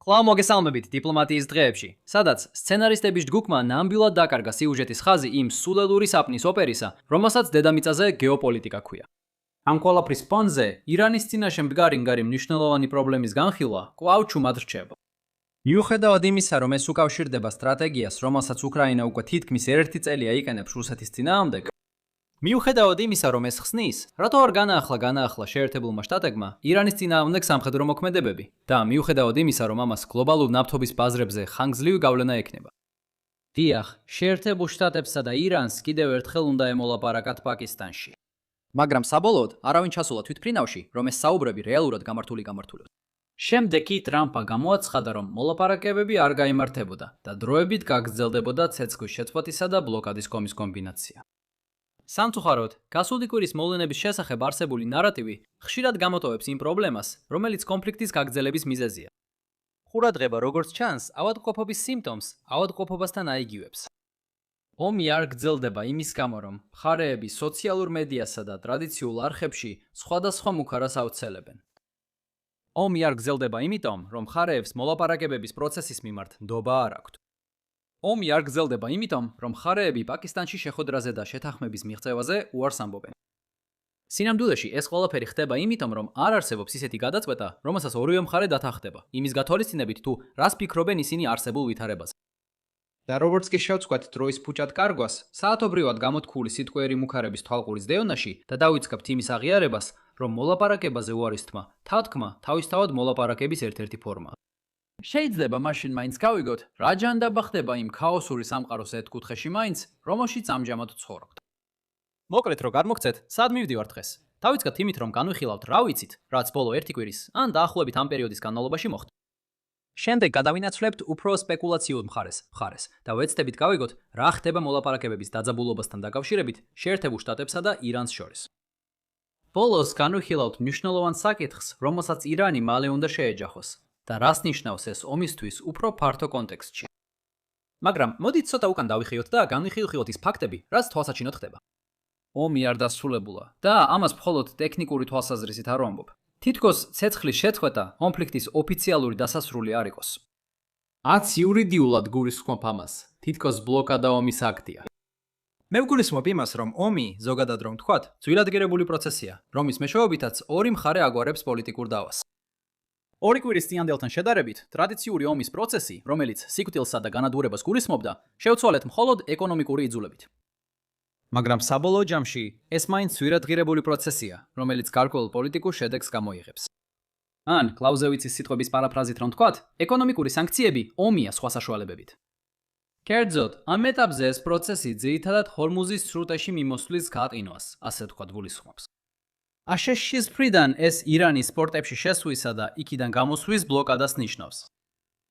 კვლავ მოგესალმებით დიპლომატიის დღეებში, სადაც სცენარისტების ჯგუფმა ნამდვილად დაკარგა სიუჟეტის ხაზი იმ სულელური საპნის ოპერისა, რომელსაც დედამიწაზე გეოპოლიტიკა ქვია. ამ ყველაფრის ფონზე ირანის წინაშე მდგარი მნიშვნელოვანი პრობლემის განხილვა კვლავ ჩუმად რჩება. მიუხედავად იმისა, რომ ეს უკავშირდება სტრატეგიას, რომელსაც უკრაინა უკვე თითქმის 1 წელია იყენებს რუსეთის წინააღმდეგ, მიუხედავად იმისა, რომ ეს ხსნის, რატო არ განაახლა შეერთებულმა შტატებმა ირანის წინააღმდეგ სამხედრო მოქმედებები და მიუხედავად იმისა, რომ ამას გლობალურ ნავთობის ბაზრებზე ხანგრძლივი გავლენა ექნება. დიახ, შეერთებულ შტატებსა და ირანს კიდევ ერთხელ უნდა ემოლაპარაკათ პაკისტანში. მაგრამ საბოლოოდ არავინ ჩასულა თვითფრინავში, რომ ეს საუბრები რეალურად გამართული. შემდეგ კი ტრამპმა გამოაცხადა, რომ მოლაპარაკებები არ გაიმართებოდა და დროებით გაგრძელდებოდა ცეცხლის შეწყვეტისა და ბლოკადის კომის კომბინაცია. სამწუხაროდ, გასული კვირის მოვლენების შესახებ არსებული ნარატივი ხშირად გამოტოვებს იმ პრობლემას, რომელიც კონფლიქტის გაგრძელების მიზეზია. ყურადღება, როგორც ჩანს, ავადმყოფობის სიმპტომს ავადმყოფობასთან აიგივებს. ომი არ გრძელდება იმის გამო, რომ მხარეები სოციალურ მედიასა და ტრადიციულ არხებში სხვადასხვა მუქარას ავრცელებენ. ომი არ გრძელდება იმიტომ, რომ მხარეებს მოლაპარაკებების პროცესის მიმართ ნდობა არ აქვთ. ომი არ გრძელდება იმიტომ, რომ მხარეები პაკისტანში შეხვედრაზე და შეთანხმების მიღწევაზე უარს ამბობენ. სინამდვილეში ეს ყველაფერი ხდება იმიტომ, რომ არ არსებობს ისეთი გადაწყვეტა, რომელსაც ორივე მხარე დათანხმდება, იმის გათვალისწინებით თუ რას ფიქრობენ ისინი არსებულ ვითარებაზე. და როგორც კი შევწყვეტ დროის ფუჭად კარგვას, საათობრივად გამოთქმული სიტყვიერი მუქარების თვალყურის დეონაში და დავიწყებთ იმის აღიარებას, რომ მოლაპარაკებაზე უარის თქმა, თავთქმა თავისთავად მოლაპარაკების ერთ-ერთი ფორმაა. შეიძლება მაშინ მაინც გავიგოთ, რა ჯანდაბა ხდება იმ ქაოსური სამყაროს ერთკუთხედში მაინც, რომელშიც ამჟამად ცხოვრობთ. მოკლედ რო გადმოგცეთ, სად მივდივართ დღეს? დავიწყებთ იმით, რომ განვიხილავთ რა ვიცით, რაც ბოლო 1 კვირის ან დაახლოებით ამ პერიოდის განმავლობაში მოხდა. შემდეგ გადავინაცვლებთ უფრო სპეკულაციურ მხარეს და ვეცდებით გავიგოთ, რა ხდება მოლაპარაკებების დაძაბულობასთან დაკავშირებით შეერთებულ შტატებსა და ირანს შორის. ბოლოს განვიხილავთ მნიშვნელოვან საკითხს, რომელსაც ირანი მალე უნდა შეეჯახოს და რას ნიშნავს ეს ომისთვის უფრო ფართო კონტექსტში. მაგრამ მოდით ცოტა უკან დავიხიოთ და განვიხილოთ ის ფაქტები, რაც თვალსაჩინოდ ხდება. ომი არ დასრულებულა და ამას მხოლოდ ტექნიკური თვალსაზრისით არ ვამბობ. თითქოს ცეცხლის შეწყვეტა კონფლიქტის ოფიციალური დასასრული არ იყოს. 10 იურიდიულად გულისხმობ ამას, თითქოს ბლოკადა ომის აქტია. მე ვგულისხმობ იმას, რომ ომი, ზოგადად რომ ვთქვათ, ძვილადღირებული პროცესია, რომის მეშვეობითაც ორი მხარე აგვარებს პოლიტიკურ დავას. 2 კვირის წინანდელთან შედარებით, ტრადიციული ომის პროცესი, რომელიც სიკვდილსა და განადგურებას გულისხმობდა, შევცვალეთ მხოლოდ ეკონომიკური იძულებით. მაგრამ საბოლოო ჯამში ეს მაინც ძვილადღირებული პროცესია, რომელიც გარკვეულ პოლიტიკურ შედეგს გამოიღებს. ან, კლაუზევიცის სიტყვების პარაფრაზით რომ ვთქვათ, ეკონომიკური სანქციები ომია სხვა საშუალებებით. კერძოდ, ამ ეტაპზე ეს პროცესი ძირითადად ჰორმუზის სრუტეში მიმოსვლის გაყინვას, ასე ვთქვათ, გულისხმობს. აშშ-ის მხრიდან ეს ირანის პორტებში შესვლისა და იქიდან გამოსვლის ბლოკადას ნიშნავს.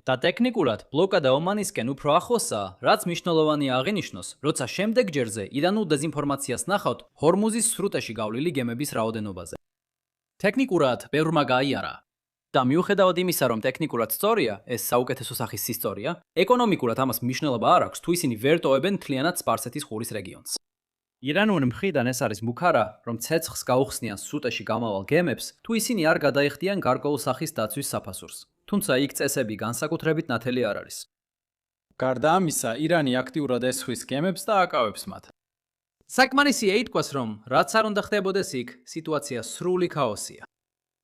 და ტექნიკურად ბლოკადა ომანისკენ უფრო ახლოსაა, რაც მნიშვნელოვანია აღინიშნოს, როცა შემდეგ ჯერზე ირანულ დეზინფორმაციას ნახავთ ჰორმუზის სრუტეში გავლილი გემების რაოდენობაზე. ტექნიკურად ბევრმა გაიარა და მიუხედავად იმისა, რომ ტექნიკურად სწორია, ეს საუკეთესო სახის ისტორია, ეკონომიკურად ამას მნიშვნელობა არ აქვს, თუ ისინი ვერ ტოვებენ მთლიანად სპარსეთის ყურის რეგიონს. ირანული მხრიდან ეს არის მუქარა, რომ ცეცხლს გაუხსნიან სრუტეში გამავალ გემებს, თუ ისინი არ გადაიხდიან გარკვეულ სახის დაცვის საფასურს. თუმცა იქ წესები განსაკუთრებით ნათელი არ არის. გარდა ამისა, ირანი აქტიურად ესხვის გემებს და აკავებს მათ. საკმარისია ითქვას, რომ რაც არ უნდა ხდებოდეს იქ, სიტუაცია სრული ქაოსია.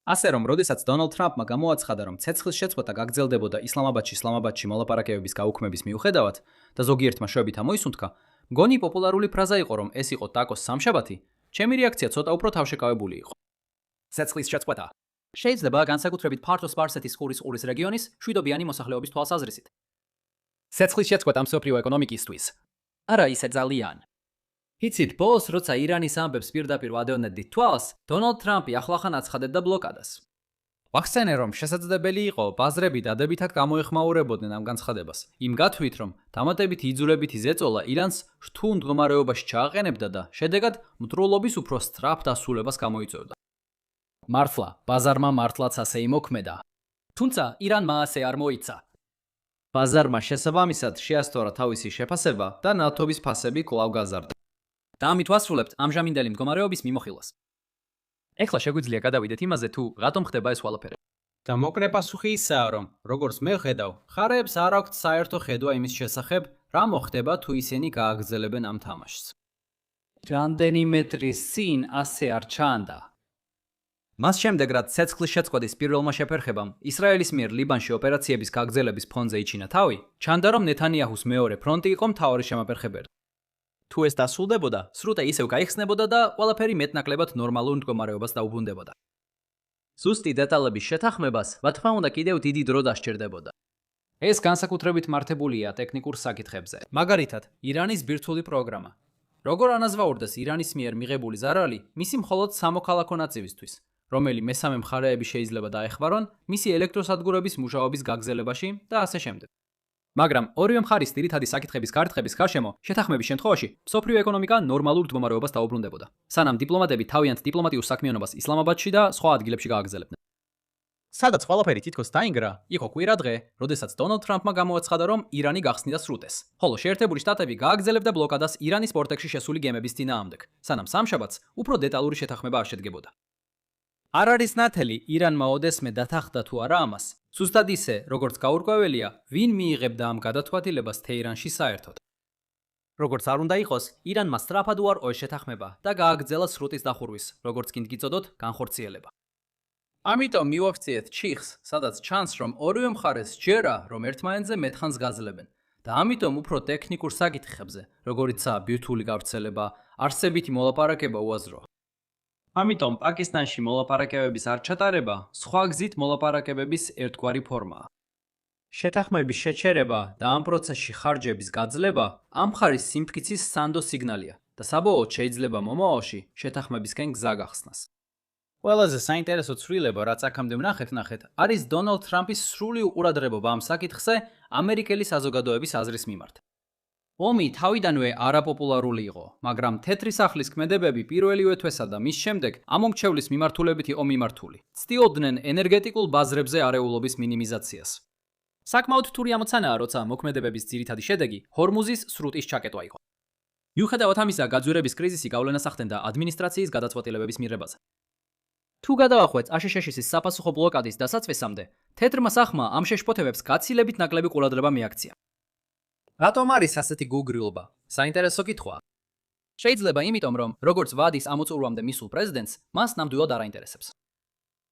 ასე რომ, როდესაც დონალდ ტრამპმა გამოაცხადა, რომ ცეცხლის შეწყვეტა გაგრძელდებოდა ისლამაბადში მოლაპარაკებების გაუქმების მიუხედავად და ზოგიერთმა შვებით ამოისუნთქა, მგონი პოპულარული ფრაზა იყო, რომ ეს იყო ტაკოს სამშაბათი, ჩემი რეაქცია ცოტა უფრო თავშეკავებული იყო. ცეცხლის შეწყვეტა შეიძლება განსაკუთრებით ფართო სპარსეთის ყურის რეგიონის შვიდობიანი მოსახლეობის თვალსაზრისით. ცეცხლის შეწყვეტა მსოფლიო ეკონომიკისთვის არა ისე ძალიან. იცით, ბოლოს როცა ირანის ამბებს პირდაპირ ვადევნებდით თვალს, დონალდ ტრამპი ახლახან აცხადებდა ბლოკადას. ვახსენე, რომ შესაძლებელი იყო ბაზრები დადებითად გამოეხმაურებოდნენ ამ განცხადებას, იმ გათვლით, რომ დამატებითი იძულებითი ზეწოლა ირანს რთულ მდგომარეობაში ჩააყენებდა და შედეგად მტრულობის უფრო სწრაფ დასრულებას გამოიწვევდა. მართლა, ბაზარმა მართლაც ასე იმოქმედა. თუმცა ირანმა ასე არ მოიცა. ბაზარმა შესაბამისად შეასწორა თავისი შეფასება და ნავთობის ფასები კვლავ გაზარდა. და ამით ვასრულებთ ამჟამინდელი მდგომარეობის მიმოხილვას. ეხლა შეგვიძლია გადავიდეთ იმაზე, თუ რატომ ხდება ეს ყველაფერი. და მოკლე პასუხი ისაა, რომ როგორც მე ვხედავ, მხარეებს არ აქვთ საერთო ხედვა იმის შესახებ, რა მოხდება თუ ისინი გააგრძელებენ ამ თამაშს. რამდენიმე წრის წინ ასე არ ჩანდა. მას შემდეგ, რაც ცეცხლის შეწყვეტის პირველმა შეფერხებამ ისრაელის მიერ ლიბანში ოპერაციების გაგრძელების ფონზე იჩინა თავი, ჩანდა, რომ ნეთანიაჰუს მეორე ფრონტი იყო მთავარი შემაფერხებელი. თუ ეს დასრულდებოდა, სრუტე ისევ გაიხსნებოდა და ყველაფერი მეტნაკლებად ნორმალურ მდგომარეობას დაუბრუნდებოდა. ზუსტი დეტალების შეთანხმებას, რა თქმა უნდა, კიდევ დიდი დრო დასჭირდებოდა. ეს განსაკუთრებით მართებულია ტექნიკურ საკითხებზე. მაგალითად, ირანის ბირთვული პროგრამა. როგორ ანაზვაურდეს ირანის მიერ მიღებული ზარალი, მისი მხოლოდ სამოქალაქო ნაწილისთვის, რომელი მესამე მხარეები შეიძლება დაეხმარონ მისი ელექტროსადგურების მუშაობის გაგრძელებაში და ასე შემდეგ. მაგრამ ორივე მხარის ძირითადი საკითხების გარტყების გარშემო შეთანხმების შემთხვევაში მსოფლიო ეკონომიკა ნორმალურ მდგომარეობას დაუბრუნდებოდა, სანამ დიპლომატები თავიანთ დიპლომატიურ საქმიანობას ისლამაბადში და სხვა ადგილებში გააგრძელებდნენ. სადაც ყველაფერი თითქოს დაინგრა, იყო კვირადღე, როდესაც დონალდ ტრამპმა გამოაცხადა, რომ ირანი გახსნიდა სრუტეს, ხოლო შეერთებული შტატები გააგრძელებდა ბლოკადას ირანის პორტებში შესული გემების წინააღმდეგ, სანამ სამშაბათს უფრო დეტალური შეთანხმება არ შედგებოდა. არ არის ნათელი ირანმა ოდესმე დათანხმდა თუ არა ამას. ზუსტად ისე, როგორც გაურკვეველია, ვინ მიიღებდა ამ გადაწყვეტილებას თეირანში საერთოდ. როგორც არ უნდა იყოს, ირანმა სწრაფად უარყო ეს შეთანხმება და გააგრძელა სრუტის დახურვის, როგორც კი გიწოდოთ, განხორციელება. ამიტომ მივახციეთ ჩიხს, სადაც ჩანს, რომ ორივე მხარეს ჯერა, რომ ერთმანეთზე მეთხანს გაძლებენ და ამიტომ უფრო ტექნიკურ საკითხებზე, როგორიცაა ბირთვული გავრცელება, არსებითი მოლაპარაკება უაზროა. ამიტომ პაკისტანში მოლაპარაკებების არ ჩატარება სხვა გზით მოლაპარაკებების ერთგვარი ფორმაა. შეთანხმების შეჩერება და ამ პროცესში ხარჯების გაძლება ამ მხარის სიმტკიცის სანდო სიგნალია და საბოლოოდ შეიძლება მომავალში შეთანხმებისკენ გზა გახსნას. ყველაზე საინტერესო ცვლილება, რაც აქამდე ვნახეთ, არის დონალდ ტრამპის სრული უყურადღებობა ამ საკითხზე ამერიკელი საზოგადოების აზრის მიმართ. ომი თავიდანვე არაპოპულარული იყო, მაგრამ თეთრი სახლის ქმედებები პირველივე თვესა და მის შემდეგ ამომრჩევლის მიმართულებით იყო მიმართული. ცდილობდნენ ენერგეტიკულ ბაზრებზე არეულობის მინიმიზაციას. საკმაოდ თური ამოცანაა, როცა მოქმედებების ძირითადი შედეგი ჰორმუზის სრუტის ჩაკეტვა იყო. მიუხედავად ამისა, გაძვირების კრიზისი გავლენას ახდენდა ადმინისტრაციის გადაწყვეტილებების მიღებაზე. თუ გადავახვეწ აშშ-ის საფასუხო ბლოკადის დასაწყისამდე, თეთრმა სახმა ამ შეშფოთებებს გაცილებით ნაკლები ყურადღება მიაქცია. რატომ არის ასეთი გულგრილობა? საინტერესო კითხვაა. შეიძლება იმიტომ, რომ როგორც ვადის ამოწურვამდე მისულ პრეზიდენტს, მას ნამდვილად არ აინტერესებს.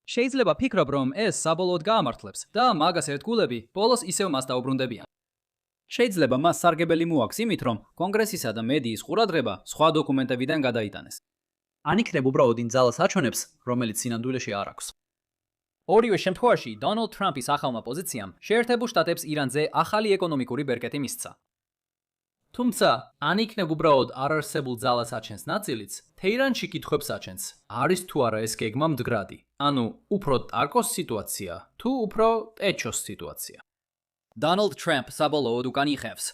შეიძლება ფიქრობ, რომ ეს საბოლოოდ გაამართლებს და მაგას ერთგულები ბოლოს ისევ მას დაუბრუნდებიან. შეიძლება მას სარგებელი მოაქვს იმით, რომ კონგრესისა და მედიის ყურადღება სხვა დოკუმენტებიდან გადაიტანეს. ან იქნებ უბრალოდ იმ ძალას აჩვენებს, რომელიც სინამდვილეში არ აქვს. ორივე შემთხვევაში დონალდ ტრამპის ახალმა პოზიციამ შეერთებულ შტატებს ირანზე ახალი ეკონომიკური ბერკეტი მისცა. თუმცა, ან იქნებ უბრალოდ არარსებულ ძალას აჩენს ნაწილიც, თეირანში კითხვებს აჩენს, არის თუ არა ეს გეგმა მდგრადი, ანუ უფრო ტარკოს სიტუაცია, თუ უფრო ტეჩოს სიტუაცია. დონალდ ტრამპ საბოლოოდ უკან იხევს.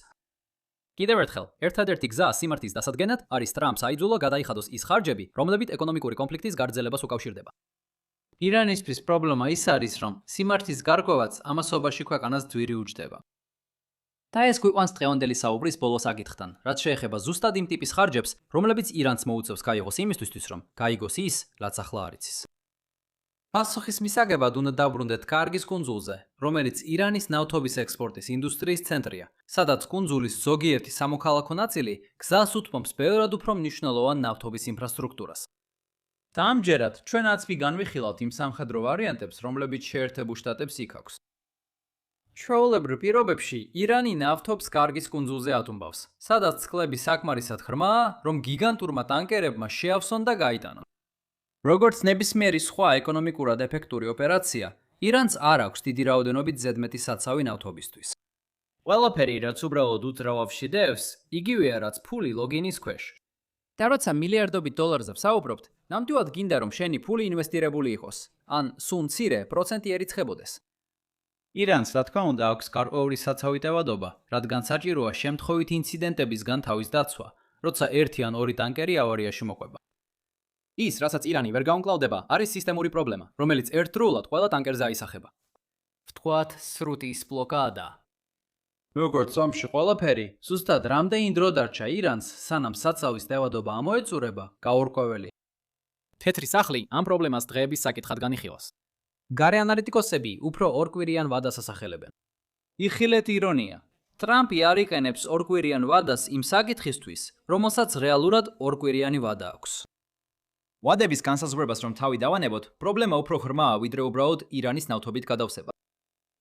კიდევ ერთხელ, ერთადერთი გზა სიმართლის დასადგენად არის ტრამპს აიძულა გადაიხადოს ის ხარჯები, რომლებიც ეკონომიკური კონფლიქტის გარძელებას უკავშირდება. ირანისთვის პრობლემა ის არის, რომ სიმართლის გარკვევაც ამასობაში ქვეყანას ძვირი უჯდება. და ეს გვიყვანს დღევანდელი საუბრის ბოლო საკითხთან, რაც შეეხება ზუსტად იმ ტიპის ხარჯებს, რომლებიც ირანს მოუწევს გაიღოს იმისთვის, რომ გაიგოს ის, რაც ახლა არ იცის. პასუხის მისაგებად უნდა დავბრუნდეთ კარგის კუნძულზე, რომელიც ირანის ნავთობის ექსპორტის ინდუსტრიის ცენტრია, სადაც კუნძულის ზოგიერთი სამოქალაქო ნაწილი გზას უთმობს ბევრად უფრო მნიშვნელოვან ნავთობის ინფრასტრუქტურას. და ამჯერად ჩვენაც განვიხილავთ იმ სამხედრო ვარიანტებს, რომლებიც შეერთებულ შტატებს იქაქვს. ჩვეულებრივ პირობებში ირანი ნავთობს კარგის კუნძულზე ატუმბავს, სადაც წყლები საკმარისად ღრმაა, რომ გიგანტურმა ტანკერებმა შეავსონ და გაიტანონ. როგორც ნებისმიერი სხვა ეკონომიკურად ეფექტური ოპერაცია, ირანს არ აქვს დიდი რაოდენობით ზედმეტი საცავი ნავთობისთვის. ყველაფერი, რაც უბრალოდ უძრავავში დევს, იგივეა, რაც ფული ლოგინის ქვეშ. და როცა მილიარდობით დოლარზე ვსაუბრობთ, ნამდვილად გინდა, რომ შენი ფული ინვესტირებული იყოს, ან სულ მცირე პროცენტი ერიცხებოდეს. ირანს, რა თქმა უნდა, აქვს გარკვეული საცავი ტევადობა, რადგან საჭიროა შემთხვევით ინციდენტებისგან თავის დაცვა, როცა ერთი ან ორი ტანკერი ავარიაში მოყვება. ის, რასაც ირანი ვერ გაუმკლავდება, არის სისტემური პრობლემა, რომელიც ერთდროულად ყველა ტანკერზე აისახება. ვთქვათ, სრუტის ბლოკადა. როგორც ომში ყველაფერი, ზუსტად რამდენი დრო დარჩა ირანს, სანამ საცავის ტევადობა ამოეწურება, გაურკვეველი. თეთრი სახლი ამ პრობლემას დღეების საკითხად განიხილავს. გარე ანალიტიკოსები უფრო ორკვირიან ვადას ასახელებენ. იხილეთ ირონია. ტრამპი არ იყენებს ორკვირიან ვადას იმ საკითხისთვის, რომელსაც რეალურად ორკვირიანი ვადა აქვს. ვადების განსაზღვრებას რომ თავი დავანებოთ, პრობლემა უფრო ღრმაა, ვიდრე უბრალოდ ირანის ნავთობით გადავსება.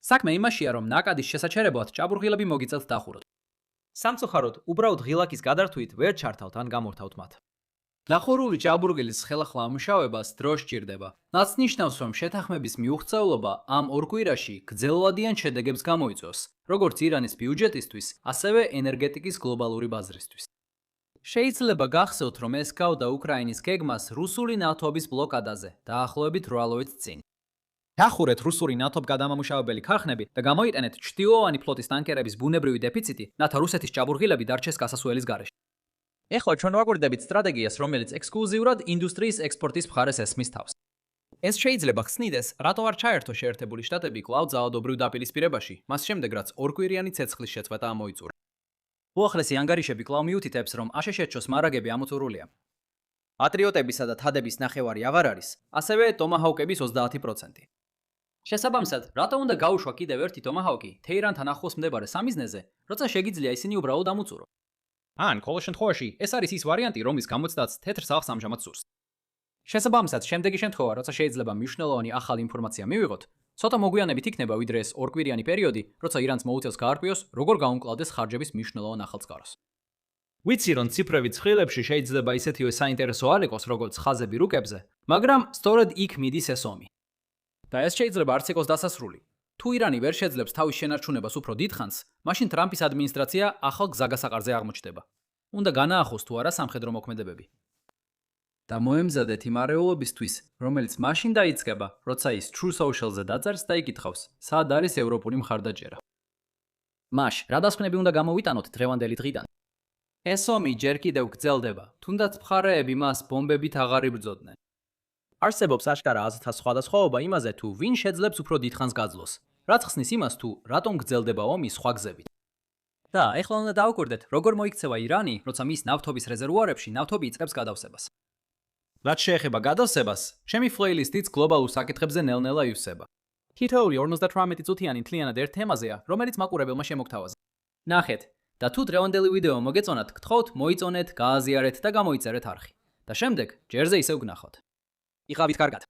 საქმე იმაშია, რომ ნაკადის შესაჩერებლად ჭაბურღილები მოგიწევთ დახუროთ. სამწუხაროდ, უბრალოდ ღილაკის გადართვით ვერ ჩართავთ ან გამორთავთ მათ. დახურული ჭაბურღილის ხელახლა ამუშავებას დრო სჭირდება. რაც ნიშნავს, რომ შეთანხმების მიუღწევლობა ამ ორ კვირაში გრძელვადიან შედეგებს გამოიწვევს, როგორც ირანის ბიუჯეტისთვის, ასევე ენერგეტიკის გლობალური ბაზრისთვის. შეიძლება გახსოვთ, რომ ეს გავდა უკრაინის გეგმას რუსული ნავთობის ბლოკადაზე, დაახლოებით 8 წინ. დახურეთ რუსული ნავთობგადამამუშავებელი ქარხნები და გამოიყენეთ ჩრდილოვანი ფლოტის ტანკერების ბუნებრივი დეფიციტი, რათა რუსეთის ჭაბურღილები დარჩეს გასასვლელის გარეშე. ეხლა ჩვენ ვაკვირდებით სტრატეგიას, რომელიც ექსკლუზიურად ინდუსტრიის ექსპორტის მხარეს ესმის თავს. ეს შეიძლება ხსნიდეს, რატო არ ჩაერთო შეერთებული შტატები კვლავ ძალადობრივ დაპირისპირებაში, მას შემდეგ რაც ორკვირიანი ცეცხლის შეწყვეტა ამოიწურა. უახლესი ანგარიშები კვლავ მიუთითებს, რომ აშშ-ს მარაგები ამოწურულია. პატრიოტებისა და თადების ნახევარი აღარ არის, ასევე ტომაჰაუკების 30%. შესაბამისად, რატო უნდა გაუშვა კიდევ ერთი ტომაჰაუკი თეირანთან ახლოს მდებარე სამიზნეზე, როცა შეგიძლია ისინი უბრალოდ ამოწურო? ან ყოველ შემთხვევაში, ეს არის ის ვარიანტი, რომლის გამოცდაც თეთრ სახლს ამჟამად სურს. შესაბამისად, შემდეგი შემთხვევა, როცა შეიძლება მნიშვნელოვანი ახალი ინფორმაცია მივიღოთ, ცოტა მოგვიანებით იქნება, ვიდრე ეს ორკვირიანი პერიოდი, როცა ირანს მოუწევს გაარკვიოს, როგორ გაუმკლავდეს ხარჯების მნიშვნელოვან ახალწყაროს. ვიცი, რომ ციფრები ცხრილებში შეიძლება ისეთივე საინტერესო არ იყოს, როგორც ხაზები რუკებზე, მაგრამ სწორედ იქ მიდის ეს ომი. და ეს შეიძლება არც იყოს დასასრული. თუ ირანი ვერ შეძლებს თავის შენარჩუნებას უფრო დიდ ხანს, მაშინ ტრამპის ადმინისტრაცია ახალ გზაგასაყარზე აღმოჩნდება. უნდა განაახოს თუ არა სამხედრო მოქმედებები. და მოემზადეთ იმ არეულობისთვის, რომელიც მაშინ დაიწყება, როცა ის True Social-ზე დაწერს და იკითხავს, სად არის ევროპული მხარდაჭერა. მაშ, რა დასკვნები უნდა გამოვიტანოთ დღევანდელი დღიდან? ეს ომი ჯერ კიდევ გრძელდება, თუნდაც მხარეები მას ბომბებით აღარ იბრძოდნენ. არსებობს აშკარა აზრთა სხვადასხვაობა იმაზე, თუ ვინ შეძლებს უფრო დიდხანს გაძლოს, რაც ხსნის იმას, თუ რატომ გრძელდება ომი სხვა გზებით. და ეხლა უნდა დავუკვირდეთ, როგორ მოიქცევა ირანი, როცა მის ნავთობის რეზერვუარებში ნავთობი იწყებს გადავსებას. რაც შეეხება გადავსებას, ჩემი პლეილისტიც გლობალურ საკითხებზე ნელ-ნელა ივსება. თითოეული 58 წუთიანი მთლიანად ერთ თემაზეა, რომელიც მაყურებელმა შემოგთავაზა. ნახეთ, და თუ დღევანდელი ვიდეო მოგეწონათ, გთხოვთ მოიწონეთ, გააზიარეთ და გამოიწერეთ არხი. და შემდეგ ჯერზე ისევ გნახავთ. იყავით კარგად.